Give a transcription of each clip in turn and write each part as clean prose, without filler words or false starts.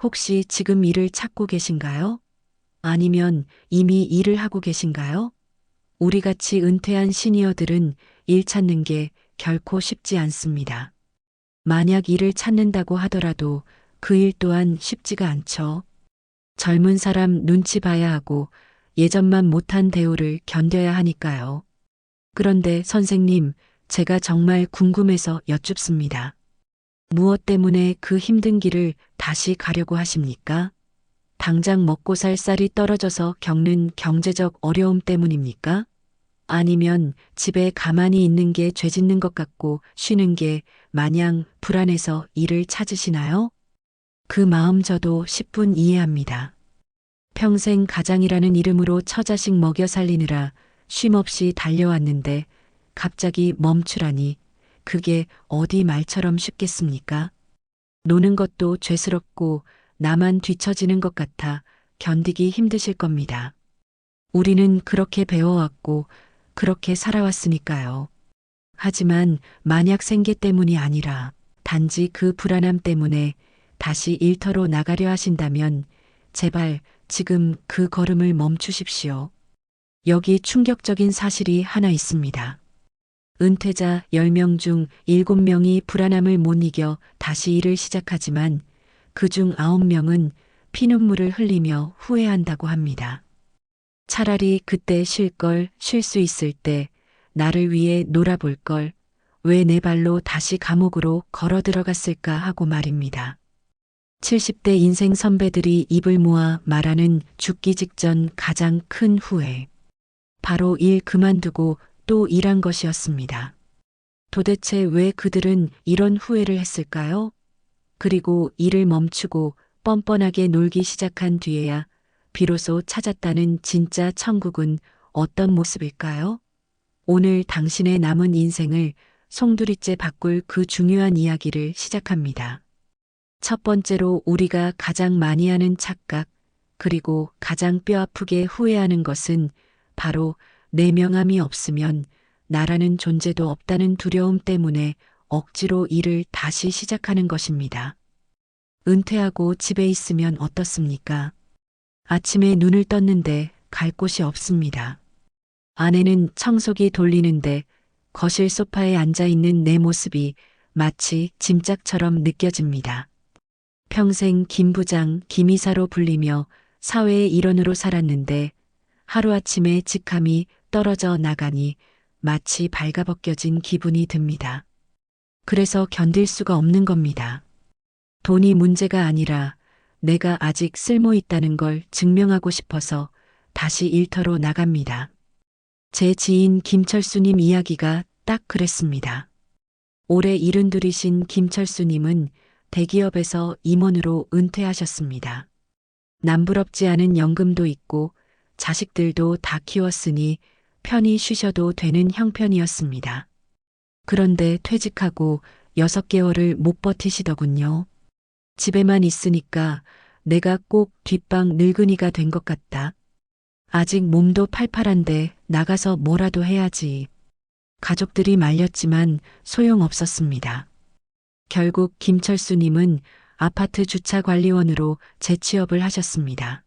혹시 지금 일을 찾고 계신가요? 아니면 이미 일을 하고 계신가요? 우리 같이 은퇴한 시니어들은 일 찾는 게 결코 쉽지 않습니다. 만약 일을 찾는다고 하더라도 그 일 또한 쉽지가 않죠. 젊은 사람 눈치 봐야 하고 예전만 못한 대우를 견뎌야 하니까요. 그런데 선생님, 제가 정말 궁금해서 여쭙습니다. 무엇 때문에 그 힘든 길을 다시 가려고 하십니까? 당장 먹고 살 쌀이 떨어져서 겪는 경제적 어려움 때문입니까? 아니면 집에 가만히 있는 게 죄 짓는 것 같고 쉬는 게 마냥 불안해서 일을 찾으시나요? 그 마음 저도 10분 이해합니다. 평생 가장이라는 이름으로 처자식 먹여 살리느라 쉼없이 달려왔는데 갑자기 멈추라니 그게 어디 말처럼 쉽겠습니까? 노는 것도 죄스럽고 나만 뒤처지는 것 같아 견디기 힘드실 겁니다. 우리는 그렇게 배워왔고 그렇게 살아왔으니까요. 하지만 만약 생계 때문이 아니라 단지 그 불안함 때문에 다시 일터로 나가려 하신다면 제발 지금 그 걸음을 멈추십시오. 여기 충격적인 사실이 하나 있습니다. 은퇴자 10명 중 7명이 불안함을 못 이겨 다시 일을 시작하지만 그중 9명은 피눈물을 흘리며 후회한다고 합니다. 차라리 그때 쉴 수 있을 때 나를 위해 놀아볼 걸 왜 내 발로 다시 감옥으로 걸어 들어갔을까 하고 말입니다. 70대 인생 선배들이 입을 모아 말하는 죽기 직전 가장 큰 후회. 바로 일 그만두고 또 일한 것이었습니다. 도대체 왜 그들은 이런 후회를 했을까요? 그리고 일을 멈추고 뻔뻔하게 놀기 시작한 뒤에야 비로소 찾았다는 진짜 천국은 어떤 모습일까요? 오늘 당신의 남은 인생을 송두리째 바꿀 그 중요한 이야기를 시작합니다. 첫 번째로 우리가 가장 많이 하는 착각, 그리고 가장 뼈아프게 후회하는 것은 바로 내 명함이 없으면 나라는 존재도 없다는 두려움 때문에 억지로 일을 다시 시작하는 것입니다. 은퇴하고 집에 있으면 어떻습니까? 아침에 눈을 떴는데 갈 곳이 없습니다. 아내는 청소기 돌리는데 거실 소파에 앉아 있는 내 모습이 마치 짐짝처럼 느껴집니다. 평생 김 부장, 김 이사로 불리며 사회의 일원으로 살았는데 하루아침에 직함이 떨어져 나가니 마치 발가벗겨진 기분이 듭니다. 그래서 견딜 수가 없는 겁니다. 돈이 문제가 아니라 내가 아직 쓸모 있다는 걸 증명하고 싶어서 다시 일터로 나갑니다. 제 지인 김철수님 이야기가 딱 그랬습니다. 올해 72이신 김철수님은 대기업에서 임원으로 은퇴하셨습니다. 남부럽지 않은 연금도 있고 자식들도 다 키웠으니 편히 쉬셔도 되는 형편이었습니다. 그런데 퇴직하고 6개월을 못 버티시더군요. 집에만 있으니까 내가 꼭 뒷방 늙은이가 된 것 같다. 아직 몸도 팔팔한데 나가서 뭐라도 해야지. 가족들이 말렸지만 소용없었습니다. 결국 김철수님은 아파트 주차관리원으로 재취업을 하셨습니다.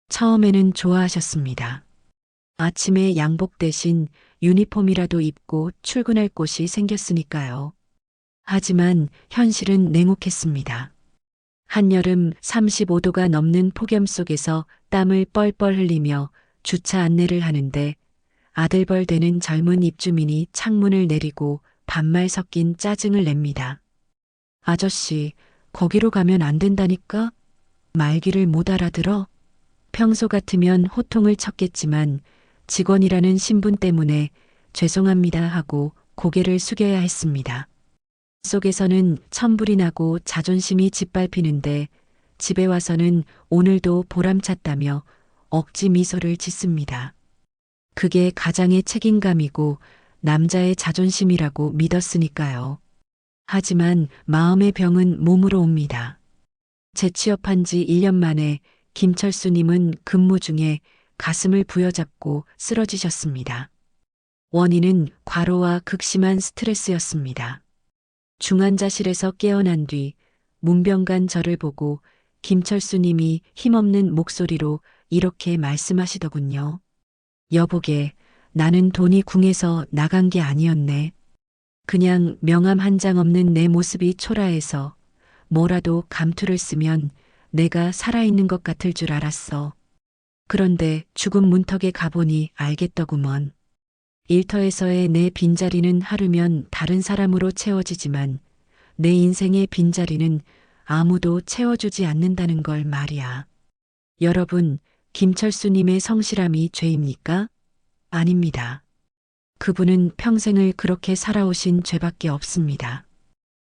처음에는 좋아하셨습니다. 아침에 양복 대신 유니폼이라도 입고 출근할 곳이 생겼으니까요. 하지만 현실은 냉혹했습니다. 한여름 35도가 넘는 폭염 속에서 땀을 뻘뻘 흘리며 주차 안내를 하는데 아들벌 되는 젊은 입주민이 창문을 내리고 반말 섞인 짜증을 냅니다. 아저씨, 거기로 가면 안 된다니까? 말귀를 못 알아들어? 평소 같으면 호통을 쳤겠지만 직원이라는 신분 때문에 죄송합니다 하고 고개를 숙여야 했습니다. 속에서는 천불이 나고 자존심이 짓밟히는데 집에 와서는 오늘도 보람찼다며 억지 미소를 짓습니다. 그게 가장의 책임감이고 남자의 자존심이라고 믿었으니까요. 하지만 마음의 병은 몸으로 옵니다. 재취업한 지 1년 만에 김철수님은 근무 중에 가슴을 부여잡고 쓰러지셨습니다. 원인은 과로와 극심한 스트레스였습니다. 중환자실에서 깨어난 뒤 문병간 저를 보고 김철수님이 힘없는 목소리로 이렇게 말씀하시더군요. 여보게, 나는 돈이 궁해서 나간 게 아니었네. 그냥 명함 한 장 없는 내 모습이 초라해서 뭐라도 감투를 쓰면 내가 살아있는 것 같을 줄 알았어. 그런데 죽음 문턱에 가보니 알겠더구먼. 일터에서의 내 빈자리는 하루면 다른 사람으로 채워지지만 내 인생의 빈자리는 아무도 채워주지 않는다는 걸 말이야. 여러분, 김철수님의 성실함이 죄입니까? 아닙니다. 그분은 평생을 그렇게 살아오신 죄밖에 없습니다.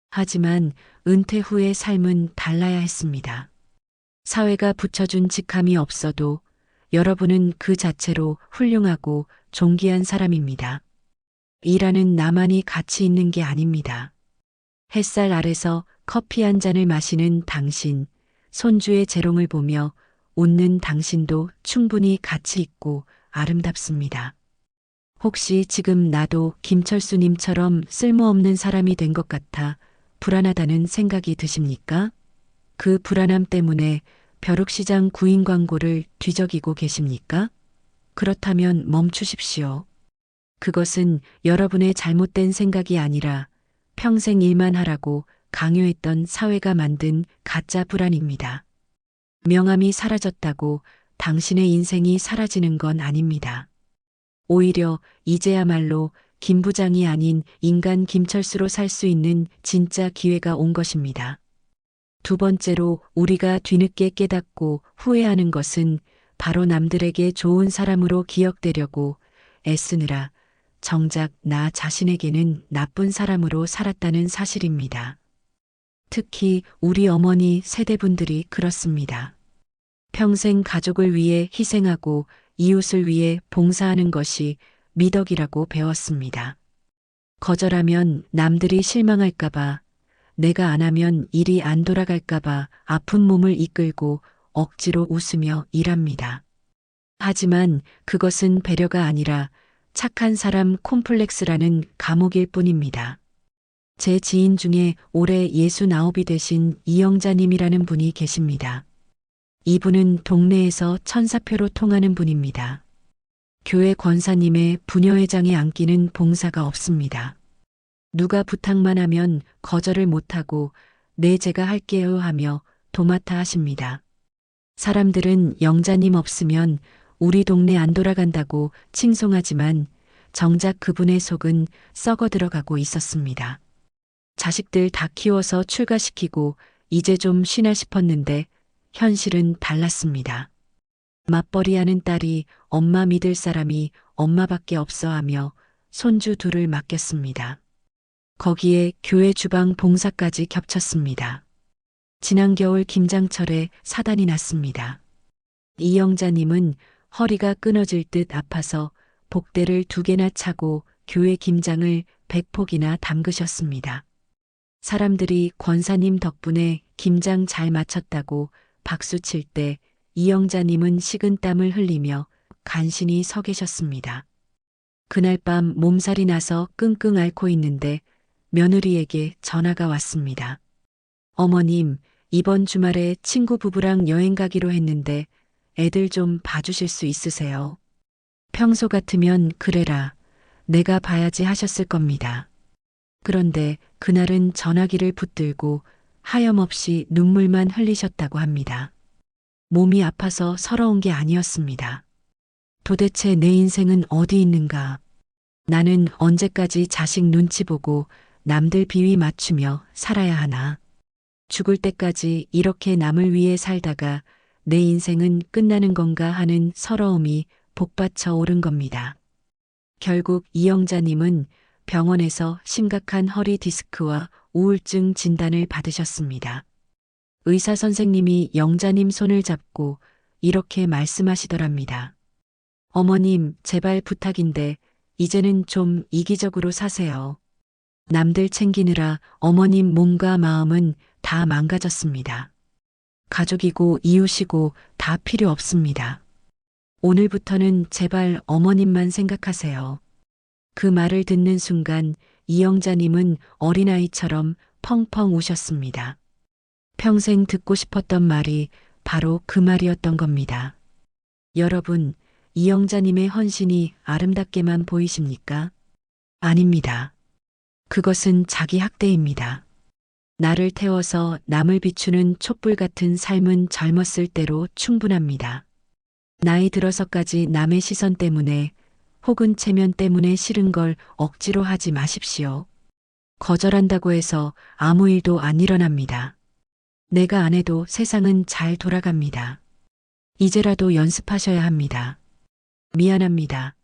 하지만 은퇴 후의 삶은 달라야 했습니다. 사회가 붙여준 직함이 없어도 여러분은 그 자체로 훌륭하고 존귀한 사람입니다. 일하는 나만이 가치 있는 게 아닙니다. 햇살 아래서 커피 한 잔을 마시는 당신, 손주의 재롱을 보며 웃는 당신도 충분히 가치 있고 아름답습니다. 혹시 지금 나도 김철수님처럼 쓸모없는 사람이 된 것 같아 불안하다는 생각이 드십니까? 그 불안함 때문에 벼룩시장 구인 광고를 뒤적이고 계십니까? 그렇다면 멈추십시오. 그것은 여러분의 잘못된 생각이 아니라 평생 일만 하라고 강요했던 사회가 만든 가짜 불안입니다. 명함이 사라졌다고 당신의 인생이 사라지는 건 아닙니다. 오히려 이제야말로 김 부장이 아닌 인간 김철수로 살 수 있는 진짜 기회가 온 것입니다. 두 번째로 우리가 뒤늦게 깨닫고 후회하는 것은 바로 남들에게 좋은 사람으로 기억되려고 애쓰느라 정작 나 자신에게는 나쁜 사람으로 살았다는 사실입니다. 특히 우리 어머니 세대분들이 그렇습니다. 평생 가족을 위해 희생하고 이웃을 위해 봉사하는 것이 미덕이라고 배웠습니다. 거절하면 남들이 실망할까봐, 내가 안 하면 일이 안 돌아갈까봐 아픈 몸을 이끌고 억지로 웃으며 일합니다. 하지만 그것은 배려가 아니라 착한 사람 콤플렉스라는 감옥일 뿐입니다. 제 지인 중에 올해 69이 되신 이영자님이라는 분이 계십니다. 이분은 동네에서 천사표로 통하는 분입니다. 교회 권사님의 부녀회장에 안기는 봉사가 없습니다. 누가 부탁만 하면 거절을 못하고 네 제가 할게요 하며 도맡아 하십니다. 사람들은 영자님 없으면 우리 동네 안 돌아간다고 칭송하지만 정작 그분의 속은 썩어 들어가고 있었습니다. 자식들 다 키워서 출가시키고 이제 좀 쉬나 싶었는데 현실은 달랐습니다. 맞벌이하는 딸이 엄마 믿을 사람이 엄마밖에 없어 하며 손주 둘을 맡겼습니다. 거기에 교회 주방 봉사까지 겹쳤습니다. 지난 겨울 김장철에 사단이 났습니다. 이영자님은 허리가 끊어질 듯 아파서 복대를 2개나 차고 교회 김장을 100폭이나 담그셨습니다. 사람들이 권사님 덕분에 김장 잘 마쳤다고 박수 칠 때 이영자님은 식은땀을 흘리며 간신히 서 계셨습니다. 그날 밤 몸살이 나서 끙끙 앓고 있는데 며느리에게 전화가 왔습니다. 어머님, 이번 주말에 친구 부부랑 여행 가기로 했는데 애들 좀 봐주실 수 있으세요? 평소 같으면 그래라, 내가 봐야지 하셨을 겁니다. 그런데 그날은 전화기를 붙들고 하염없이 눈물만 흘리셨다고 합니다. 몸이 아파서 서러운 게 아니었습니다. 도대체 내 인생은 어디 있는가? 나는 언제까지 자식 눈치 보고 남들 비위 맞추며 살아야 하나? 죽을 때까지 이렇게 남을 위해 살다가 내 인생은 끝나는 건가 하는 서러움이 복받쳐 오른 겁니다. 결국 이영자님은 병원에서 심각한 허리 디스크와 우울증 진단을 받으셨습니다. 의사 선생님이 영자님 손을 잡고 이렇게 말씀하시더랍니다. 어머님, 제발 부탁인데 이제는 좀 이기적으로 사세요. 남들 챙기느라 어머님 몸과 마음은 다 망가졌습니다. 가족이고 이웃이고 다 필요 없습니다. 오늘부터는 제발 어머님만 생각하세요. 그 말을 듣는 순간 이영자님은 어린아이처럼 펑펑 우셨습니다. 평생 듣고 싶었던 말이 바로 그 말이었던 겁니다. 여러분, 이영자님의 헌신이 아름답게만 보이십니까? 아닙니다. 그것은 자기 학대입니다. 나를 태워서 남을 비추는 촛불 같은 삶은 젊었을 때로 충분합니다. 나이 들어서까지 남의 시선 때문에 혹은 체면 때문에 싫은 걸 억지로 하지 마십시오. 거절한다고 해서 아무 일도 안 일어납니다. 내가 안 해도 세상은 잘 돌아갑니다. 이제라도 연습하셔야 합니다. 미안합니다.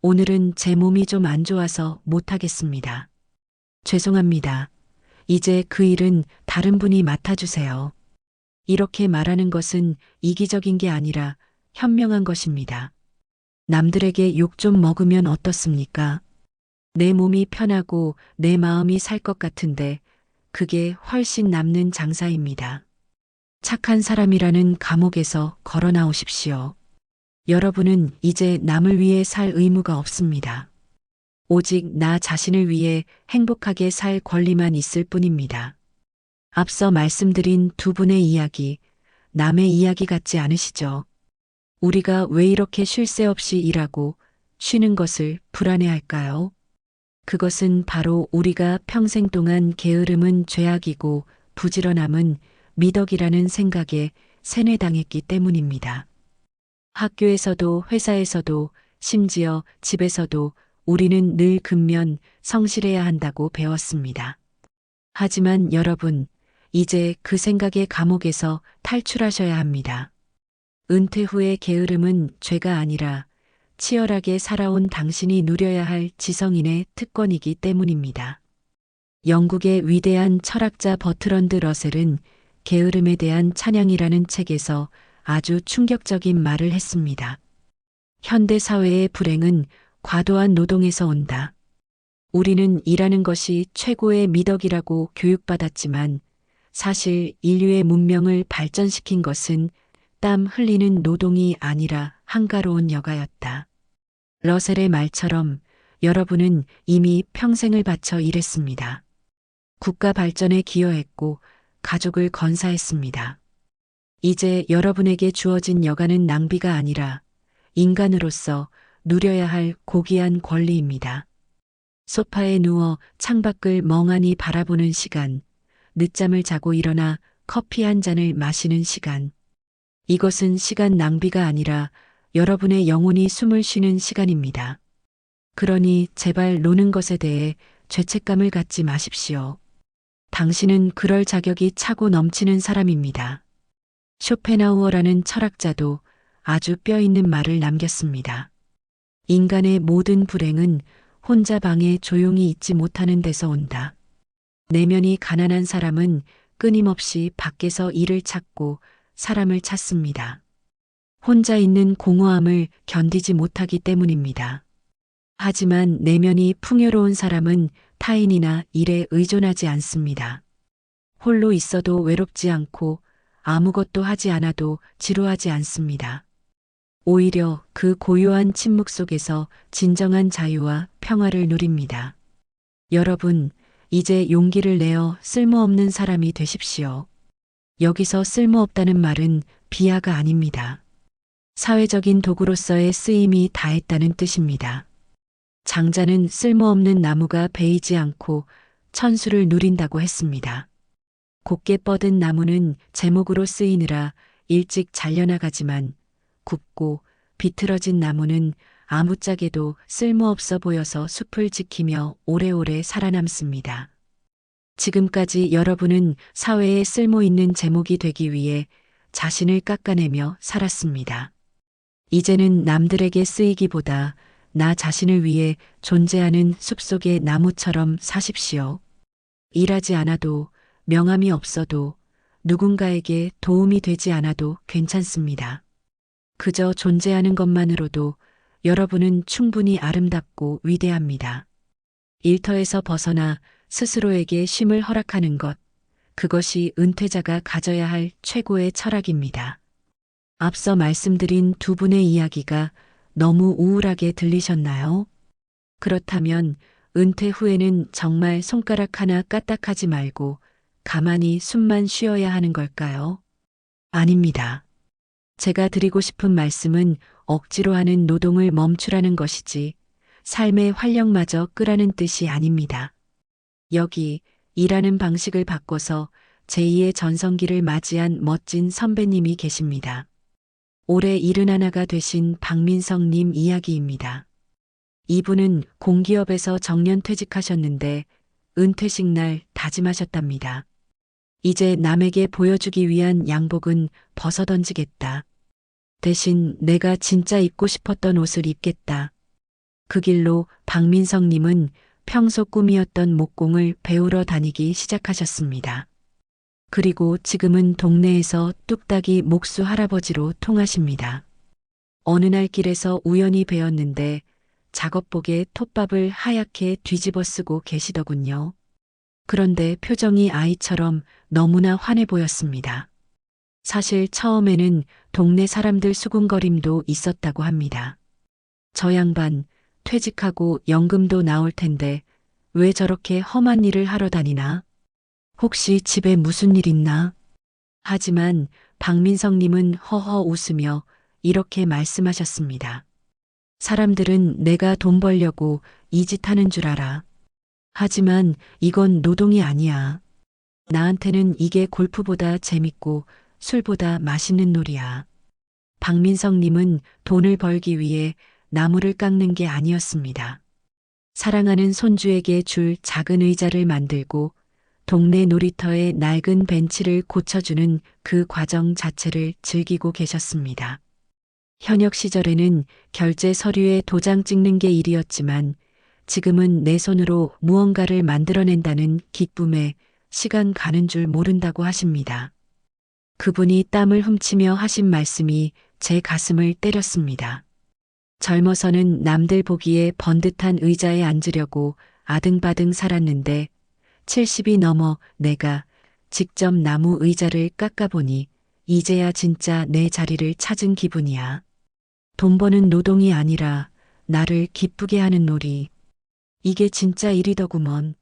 오늘은 제 몸이 좀 안 좋아서 못하겠습니다. 죄송합니다. 이제 그 일은 다른 분이 맡아주세요. 이렇게 말하는 것은 이기적인 게 아니라 현명한 것입니다. 남들에게 욕 좀 먹으면 어떻습니까? 내 몸이 편하고 내 마음이 살 것 같은데 그게 훨씬 남는 장사입니다. 착한 사람이라는 감옥에서 걸어 나오십시오. 여러분은 이제 남을 위해 살 의무가 없습니다. 오직 나 자신을 위해 행복하게 살 권리만 있을 뿐입니다. 앞서 말씀드린 두 분의 이야기, 남의 이야기 같지 않으시죠? 우리가 왜 이렇게 쉴 새 없이 일하고 쉬는 것을 불안해할까요? 그것은 바로 우리가 평생 동안 게으름은 죄악이고 부지런함은 미덕이라는 생각에 세뇌당했기 때문입니다. 학교에서도 회사에서도 심지어 집에서도 우리는 늘 근면 성실해야 한다고 배웠습니다. 하지만 여러분, 이제 그 생각의 감옥에서 탈출하셔야 합니다. 은퇴 후의 게으름은 죄가 아니라 치열하게 살아온 당신이 누려야 할 지성인의 특권이기 때문입니다. 영국의 위대한 철학자 버트런드 러셀은 게으름에 대한 찬양이라는 책에서 아주 충격적인 말을 했습니다. 현대 사회의 불행은 과도한 노동에서 온다. 우리는 일하는 것이 최고의 미덕이라고 교육받았지만 사실 인류의 문명을 발전시킨 것은 땀 흘리는 노동이 아니라 한가로운 여가였다. 러셀의 말처럼 여러분은 이미 평생을 바쳐 일했습니다. 국가 발전에 기여했고 가족을 건사했습니다. 이제 여러분에게 주어진 여가는 낭비가 아니라 인간으로서 누려야 할 고귀한 권리입니다. 소파에 누워 창밖을 멍하니 바라보는 시간, 늦잠을 자고 일어나 커피 한 잔을 마시는 시간. 이것은 시간 낭비가 아니라 여러분의 영혼이 숨을 쉬는 시간입니다. 그러니 제발 노는 것에 대해 죄책감을 갖지 마십시오. 당신은 그럴 자격이 차고 넘치는 사람입니다. 쇼펜하우어라는 철학자도 아주 뼈 있는 말을 남겼습니다. 인간의 모든 불행은 혼자 방에 조용히 있지 못하는 데서 온다. 내면이 가난한 사람은 끊임없이 밖에서 일을 찾고 사람을 찾습니다. 혼자 있는 공허함을 견디지 못하기 때문입니다. 하지만 내면이 풍요로운 사람은 타인이나 일에 의존하지 않습니다. 홀로 있어도 외롭지 않고 아무것도 하지 않아도 지루하지 않습니다. 오히려 그 고요한 침묵 속에서 진정한 자유와 평화를 누립니다. 여러분, 이제 용기를 내어 쓸모없는 사람이 되십시오. 여기서 쓸모없다는 말은 비하가 아닙니다. 사회적인 도구로서의 쓰임이 다했다는 뜻입니다. 장자는 쓸모없는 나무가 베이지 않고 천수를 누린다고 했습니다. 곱게 뻗은 나무는 제목으로 쓰이느라 일찍 잘려나가지만 굽고 비틀어진 나무는 아무짝에도 쓸모없어 보여서 숲을 지키며 오래오래 살아남습니다. 지금까지 여러분은 사회에 쓸모 있는 제목이 되기 위해 자신을 깎아내며 살았습니다. 이제는 남들에게 쓰이기보다 나 자신을 위해 존재하는 숲속의 나무처럼 사십시오. 일하지 않아도 명함이 없어도 누군가에게 도움이 되지 않아도 괜찮습니다. 그저 존재하는 것만으로도 여러분은 충분히 아름답고 위대합니다. 일터에서 벗어나 스스로에게 쉼을 허락하는 것, 그것이 은퇴자가 가져야 할 최고의 철학입니다. 앞서 말씀드린 두 분의 이야기가 너무 우울하게 들리셨나요? 그렇다면 은퇴 후에는 정말 손가락 하나 까딱하지 말고 가만히 숨만 쉬어야 하는 걸까요? 아닙니다. 제가 드리고 싶은 말씀은 억지로 하는 노동을 멈추라는 것이지 삶의 활력마저 끄라는 뜻이 아닙니다. 여기 일하는 방식을 바꿔서 제2의 전성기를 맞이한 멋진 선배님이 계십니다. 올해 71가 되신 박민성님 이야기입니다. 이분은 공기업에서 정년 퇴직하셨는데 은퇴식 날 다짐하셨답니다. 이제 남에게 보여주기 위한 양복은 벗어던지겠다. 대신 내가 진짜 입고 싶었던 옷을 입겠다. 그 길로 박민성님은 평소 꿈이었던 목공을 배우러 다니기 시작하셨습니다. 그리고 지금은 동네에서 뚝딱이 목수 할아버지로 통하십니다. 어느 날 길에서 우연히 뵈었는데 작업복에 톱밥을 하얗게 뒤집어 쓰고 계시더군요. 그런데 표정이 아이처럼 너무나 환해 보였습니다. 사실 처음에는 동네 사람들 수군거림도 있었다고 합니다. 저 양반 퇴직하고 연금도 나올 텐데 왜 저렇게 험한 일을 하러 다니나? 혹시 집에 무슨 일 있나? 하지만 박민성님은 허허 웃으며 이렇게 말씀하셨습니다. 사람들은 내가 돈 벌려고 이 짓 하는 줄 알아. 하지만 이건 노동이 아니야. 나한테는 이게 골프보다 재밌고 술보다 맛있는 놀이야. 박민성님은 돈을 벌기 위해 나무를 깎는 게 아니었습니다. 사랑하는 손주에게 줄 작은 의자를 만들고 동네 놀이터의 낡은 벤치를 고쳐주는 그 과정 자체를 즐기고 계셨습니다. 현역 시절에는 결제 서류에 도장 찍는 게 일이었지만 지금은 내 손으로 무언가를 만들어낸다는 기쁨에 시간 가는 줄 모른다고 하십니다. 그분이 땀을 훔치며 하신 말씀이 제 가슴을 때렸습니다. 젊어서는 남들 보기에 번듯한 의자에 앉으려고 아등바등 살았는데 70이 넘어 내가 직접 나무 의자를 깎아보니 이제야 진짜 내 자리를 찾은 기분이야. 돈 버는 노동이 아니라 나를 기쁘게 하는 놀이. 이게 진짜 일이더구먼.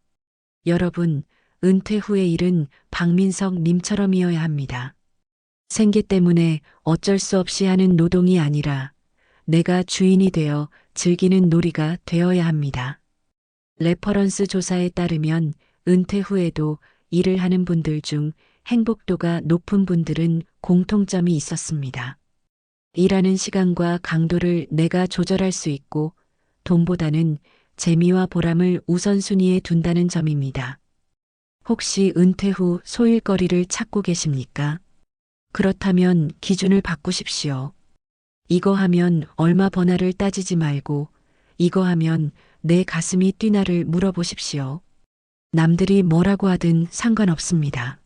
여러분, 은퇴 후의 일은 박민석 님처럼이어야 합니다. 생계 때문에 어쩔 수 없이 하는 노동이 아니라 내가 주인이 되어 즐기는 놀이가 되어야 합니다. 레퍼런스 조사에 따르면 은퇴 후에도 일을 하는 분들 중 행복도가 높은 분들은 공통점이 있었습니다. 일하는 시간과 강도를 내가 조절할 수 있고 돈보다는 재미와 보람을 우선순위에 둔다는 점입니다. 혹시 은퇴 후 소일거리를 찾고 계십니까? 그렇다면 기준을 바꾸십시오. 이거 하면 얼마 버나를 따지지 말고 이거 하면 내 가슴이 뛰나를 물어보십시오. 남들이 뭐라고 하든 상관없습니다.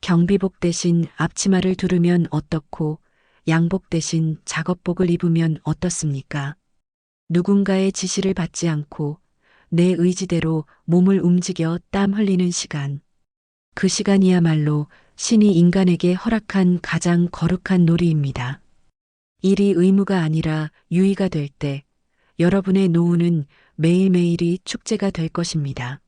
경비복 대신 앞치마를 두르면 어떻고 양복 대신 작업복을 입으면 어떻습니까? 누군가의 지시를 받지 않고 내 의지대로 몸을 움직여 땀 흘리는 시간. 그 시간이야말로 신이 인간에게 허락한 가장 거룩한 놀이입니다. 일이 의무가 아니라 유의가 될 때 여러분의 노후는 매일매일이 축제가 될 것입니다.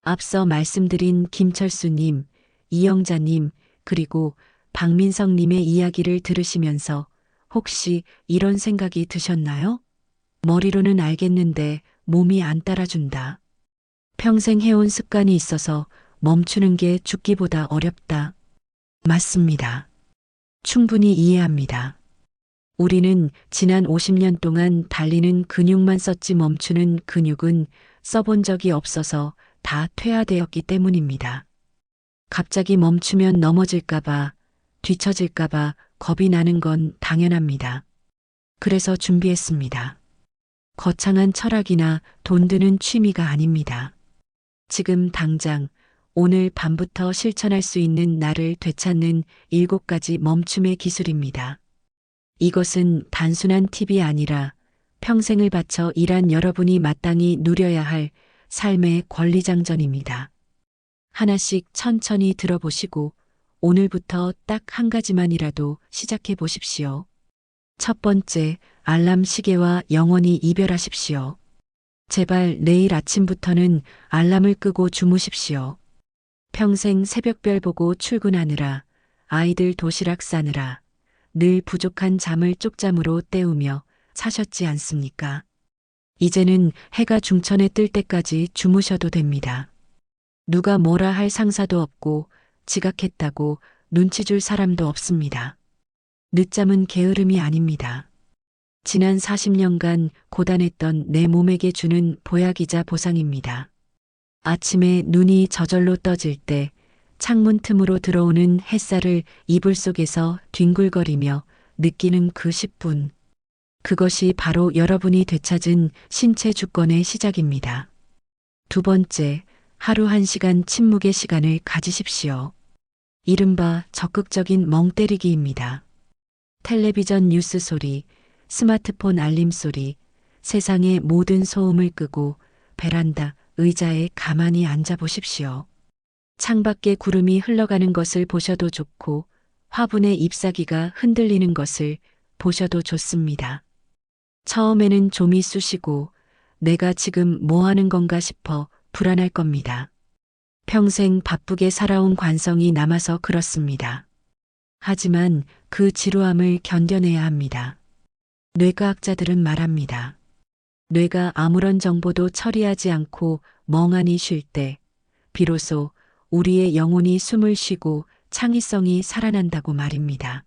앞서 말씀드린 김철수님, 이영자님, 그리고 박민성님의 이야기를 들으시면서 혹시 이런 생각이 드셨나요? 머리로는 알겠는데 몸이 안 따라준다. 평생 해온 습관이 있어서 멈추는 게 죽기보다 어렵다. 맞습니다. 충분히 이해합니다. 우리는 지난 50년 동안 달리는 근육만 썼지 멈추는 근육은 써본 적이 없어서 다 퇴화되었기 때문입니다. 갑자기 멈추면 넘어질까봐, 뒤처질까봐 겁이 나는 건 당연합니다. 그래서 준비했습니다. 거창한 철학이나 돈 드는 취미가 아닙니다. 지금 당장 오늘 밤부터 실천할 수 있는 나를 되찾는 7가지 멈춤의 기술입니다. 이것은 단순한 팁이 아니라 평생을 바쳐 일한 여러분이 마땅히 누려야 할 삶의 권리장전입니다. 하나씩 천천히 들어보시고 오늘부터 딱 한 가지만이라도 시작해 보십시오. 첫 번째, 알람 시계와 영원히 이별하십시오. 제발 내일 아침부터는 알람을 끄고 주무십시오. 평생 새벽별 보고 출근하느라, 아이들 도시락 싸느라, 늘 부족한 잠을 쪽잠으로 때우며 사셨지 않습니까? 이제는 해가 중천에 뜰 때까지 주무셔도 됩니다. 누가 뭐라 할 상사도 없고 지각했다고 눈치 줄 사람도 없습니다. 늦잠은 게으름이 아닙니다. 지난 40년간 고단했던 내 몸에게 주는 보약이자 보상입니다. 아침에 눈이 저절로 떠질 때 창문 틈으로 들어오는 햇살을 이불 속에서 뒹굴거리며 느끼는 그 10분. 그것이 바로 여러분이 되찾은 신체 주권의 시작입니다. 두 번째, 하루 1시간 침묵의 시간을 가지십시오. 이른바 적극적인 멍 때리기입니다. 텔레비전 뉴스 소리, 스마트폰 알림 소리, 세상의 모든 소음을 끄고 베란다, 의자에 가만히 앉아 보십시오. 창밖에 구름이 흘러가는 것을 보셔도 좋고 화분의 잎사귀가 흔들리는 것을 보셔도 좋습니다. 처음에는 좀이 쑤시고 내가 지금 뭐 하는 건가 싶어 불안할 겁니다. 평생 바쁘게 살아온 관성이 남아서 그렇습니다. 하지만 그 지루함을 견뎌내야 합니다. 뇌과학자들은 말합니다. 뇌가 아무런 정보도 처리하지 않고 멍하니 쉴 때 비로소 우리의 영혼이 숨을 쉬고 창의성이 살아난다고 말입니다.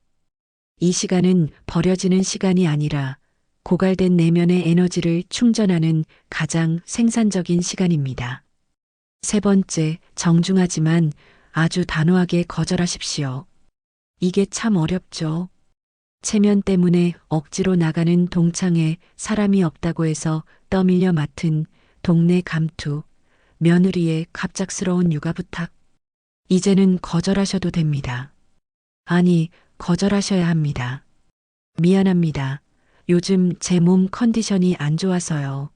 이 시간은 버려지는 시간이 아니라 고갈된 내면의 에너지를 충전하는 가장 생산적인 시간입니다. 세 번째, 정중하지만 아주 단호하게 거절하십시오. 이게 참 어렵죠. 체면 때문에 억지로 나가는 동창회 사람이 없다고 해서 떠밀려 맡은 동네 감투, 며느리의 갑작스러운 육아 부탁. 이제는 거절하셔도 됩니다. 아니, 거절하셔야 합니다. 미안합니다. 요즘 제 몸 컨디션이 안 좋아서요.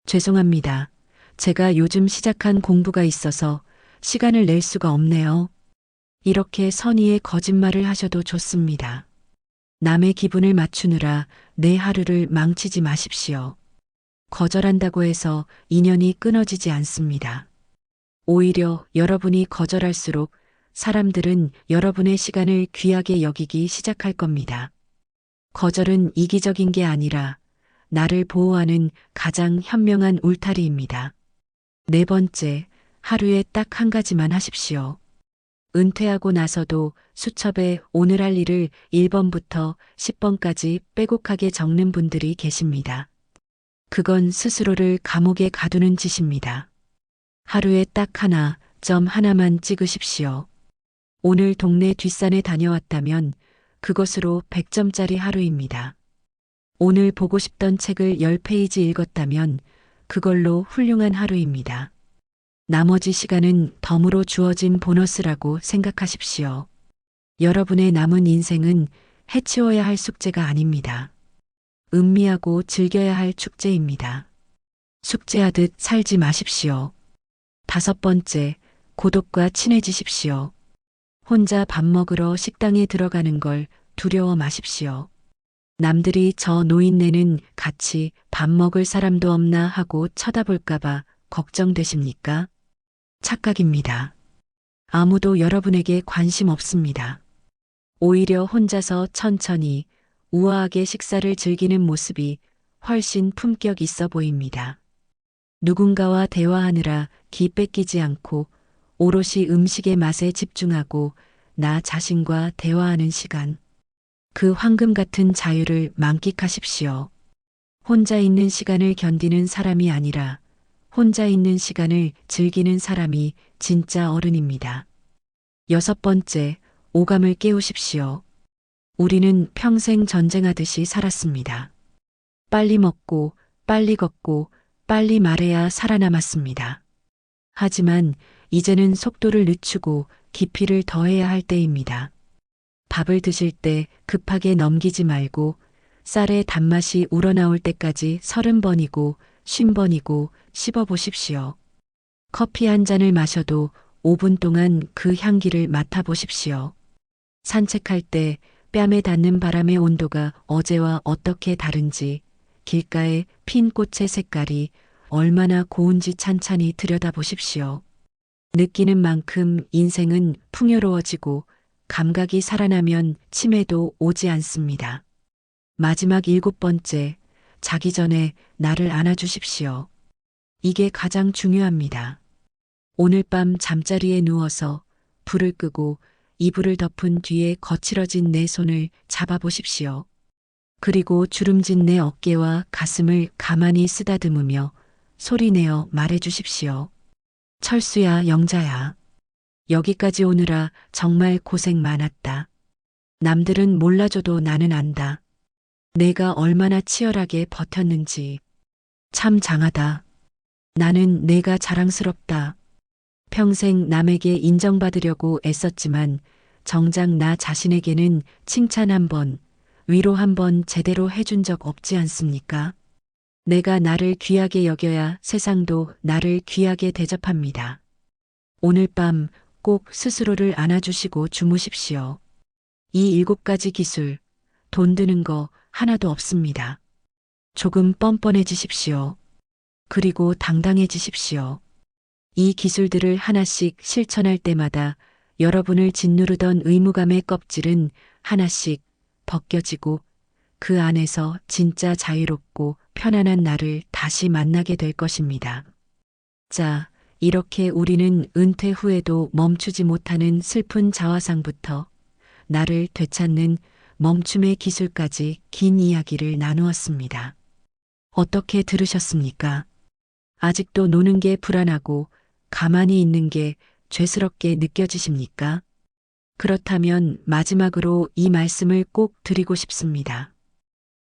죄송합니다. 제가 요즘 시작한 공부가 있어서 시간을 낼 수가 없네요. 이렇게 선의의 거짓말을 하셔도 좋습니다. 남의 기분을 맞추느라 내 하루를 망치지 마십시오. 거절한다고 해서 인연이 끊어지지 않습니다. 오히려 여러분이 거절할수록 사람들은 여러분의 시간을 귀하게 여기기 시작할 겁니다. 거절은 이기적인 게 아니라 나를 보호하는 가장 현명한 울타리입니다. 네 번째, 하루에 딱 한 가지만 하십시오. 은퇴하고 나서도 수첩에 오늘 할 일을 1번부터 10번까지 빼곡하게 적는 분들이 계십니다. 그건 스스로를 감옥에 가두는 짓입니다. 하루에 딱 하나, 점 하나만 찍으십시오. 오늘 동네 뒷산에 다녀왔다면 그것으로 100점짜리 하루입니다. 오늘 보고 싶던 책을 10페이지 읽었다면 그걸로 훌륭한 하루입니다. 나머지 시간은 덤으로 주어진 보너스라고 생각하십시오. 여러분의 남은 인생은 해치워야 할 숙제가 아닙니다. 음미하고 즐겨야 할 축제입니다. 숙제하듯 살지 마십시오. 다섯 번째, 고독과 친해지십시오. 혼자 밥 먹으러 식당에 들어가는 걸 두려워 마십시오. 남들이 저 노인네는 같이 밥 먹을 사람도 없나 하고 쳐다볼까봐 걱정되십니까? 착각입니다. 아무도 여러분에게 관심 없습니다. 오히려 혼자서 천천히 우아하게 식사를 즐기는 모습이 훨씬 품격 있어 보입니다. 누군가와 대화하느라 기 뺏기지 않고 오롯이 음식의 맛에 집중하고 나 자신과 대화하는 시간. 그 황금 같은 자유를 만끽하십시오. 혼자 있는 시간을 견디는 사람이 아니라 혼자 있는 시간을 즐기는 사람이 진짜 어른입니다. 여섯 번째, 오감을 깨우십시오. 우리는 평생 전쟁하듯이 살았습니다. 빨리 먹고, 빨리 걷고, 빨리 말해야 살아남았습니다. 하지만 이제는 속도를 늦추고 깊이를 더해야 할 때입니다. 밥을 드실 때 급하게 넘기지 말고 쌀의 단맛이 우러나올 때까지 30번이고 50번이고 씹어보십시오. 커피 한 잔을 마셔도 5분 동안 그 향기를 맡아보십시오. 산책할 때 뺨에 닿는 바람의 온도가 어제와 어떻게 다른지, 길가에 핀 꽃의 색깔이 얼마나 고운지 찬찬히 들여다보십시오. 느끼는 만큼 인생은 풍요로워지고 감각이 살아나면 치매도 오지 않습니다. 마지막 7번째, 자기 전에 나를 안아주십시오. 이게 가장 중요합니다. 오늘 밤 잠자리에 누워서 불을 끄고 이불을 덮은 뒤에 거칠어진 내 손을 잡아보십시오. 그리고 주름진 내 어깨와 가슴을 가만히 쓰다듬으며 소리내어 말해주십시오. 철수야, 영자야. 여기까지 오느라 정말 고생 많았다. 남들은 몰라줘도 나는 안다. 내가 얼마나 치열하게 버텼는지. 참 장하다. 나는 내가 자랑스럽다. 평생 남에게 인정받으려고 애썼지만 정작 나 자신에게는 칭찬 한 번, 위로 한 번 제대로 해준 적 없지 않습니까? 내가 나를 귀하게 여겨야 세상도 나를 귀하게 대접합니다. 오늘 밤 꼭 스스로를 안아주시고 주무십시오. 이 7가지 기술, 돈 드는 거 하나도 없습니다. 조금 뻔뻔해지십시오. 그리고 당당해지십시오. 이 기술들을 하나씩 실천할 때마다 여러분을 짓누르던 의무감의 껍질은 하나씩 벗겨지고 그 안에서 진짜 자유롭고 편안한 나를 다시 만나게 될 것입니다. 자, 이렇게 우리는 은퇴 후에도 멈추지 못하는 슬픈 자화상부터 나를 되찾는 멈춤의 기술까지 긴 이야기를 나누었습니다. 어떻게 들으셨습니까? 아직도 노는 게 불안하고 가만히 있는 게 죄스럽게 느껴지십니까? 그렇다면 마지막으로 이 말씀을 꼭 드리고 싶습니다.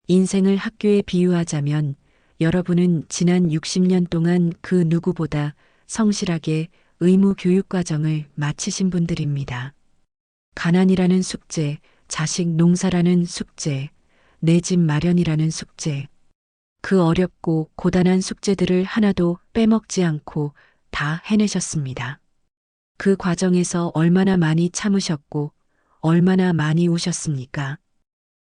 인생을 학교에 비유하자면 여러분은 지난 60년 동안 그 누구보다 성실하게 의무 교육 과정을 마치신 분들입니다. 가난이라는 숙제, 자식 농사라는 숙제, 내 집 마련이라는 숙제. 그 어렵고 고단한 숙제들을 하나도 빼먹지 않고 다 해내셨습니다. 그 과정에서 얼마나 많이 참으셨고 얼마나 많이 우셨습니까?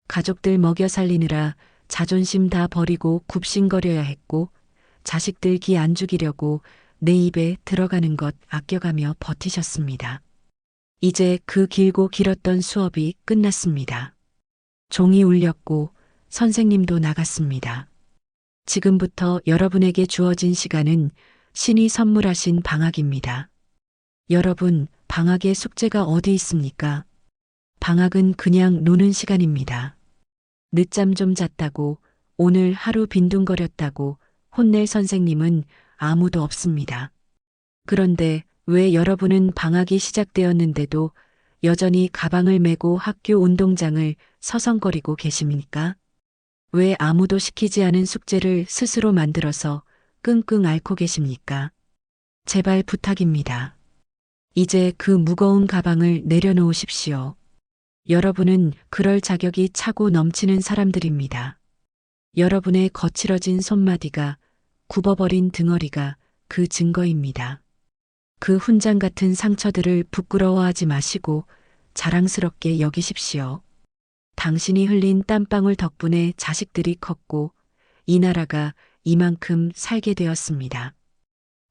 가족들 먹여 살리느라 자존심 다 버리고 굽신거려야 했고 자식들 기 안 죽이려고 내 입에 들어가는 것 아껴가며 버티셨습니다. 이제 그 길고 길었던 수업이 끝났습니다. 종이 울렸고 선생님도 나갔습니다. 지금부터 여러분에게 주어진 시간은 신이 선물하신 방학입니다. 여러분, 방학의 숙제가 어디 있습니까? 방학은 그냥 노는 시간입니다. 늦잠 좀 잤다고, 오늘 하루 빈둥거렸다고 혼낼 선생님은 아무도 없습니다. 그런데 왜 여러분은 방학이 시작되었는데도 여전히 가방을 메고 학교 운동장을 서성거리고 계십니까? 왜 아무도 시키지 않은 숙제를 스스로 만들어서 끙끙 앓고 계십니까? 제발 부탁입니다. 이제 그 무거운 가방을 내려놓으십시오. 여러분은 그럴 자격이 차고 넘치는 사람들입니다. 여러분의 거칠어진 손마디가, 굽어버린 등허리가 그 증거입니다. 그 훈장 같은 상처들을 부끄러워하지 마시고 자랑스럽게 여기십시오. 당신이 흘린 땀방울 덕분에 자식들이 컸고 이 나라가 이만큼 살게 되었습니다.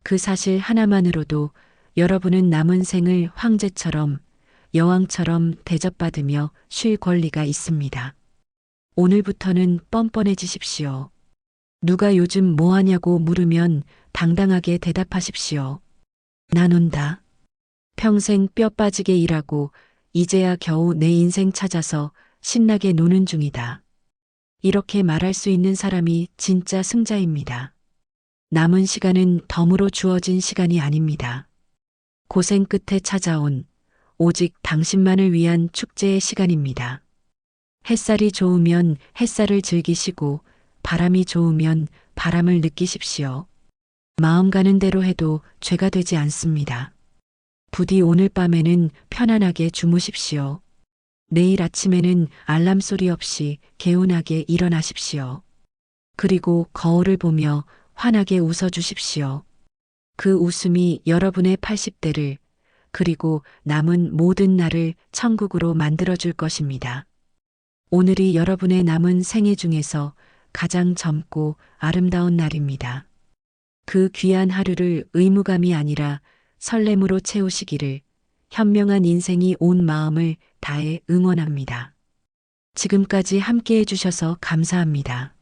그 사실 하나만으로도 여러분은 남은 생을 황제처럼 여왕처럼 대접받으며 쉴 권리가 있습니다. 오늘부터는 뻔뻔해지십시오. 누가 요즘 뭐 하냐고 물으면 당당하게 대답하십시오. 나 논다. 평생 뼈 빠지게 일하고 이제야 겨우 내 인생 찾아서 신나게 노는 중이다. 이렇게 말할 수 있는 사람이 진짜 승자입니다. 남은 시간은 덤으로 주어진 시간이 아닙니다. 고생 끝에 찾아온 오직 당신만을 위한 축제의 시간입니다. 햇살이 좋으면 햇살을 즐기시고 바람이 좋으면 바람을 느끼십시오. 마음 가는 대로 해도 죄가 되지 않습니다. 부디 오늘 밤에는 편안하게 주무십시오. 내일 아침에는 알람 소리 없이 개운하게 일어나십시오. 그리고 거울을 보며 환하게 웃어주십시오. 그 웃음이 여러분의 80대를 그리고 남은 모든 날을 천국으로 만들어줄 것입니다. 오늘이 여러분의 남은 생애 중에서 가장 젊고 아름다운 날입니다. 그 귀한 하루를 의무감이 아니라 설렘으로 채우시기를 현명한 인생이 온 마음을 다해 응원합니다. 지금까지 함께 해주셔서 감사합니다.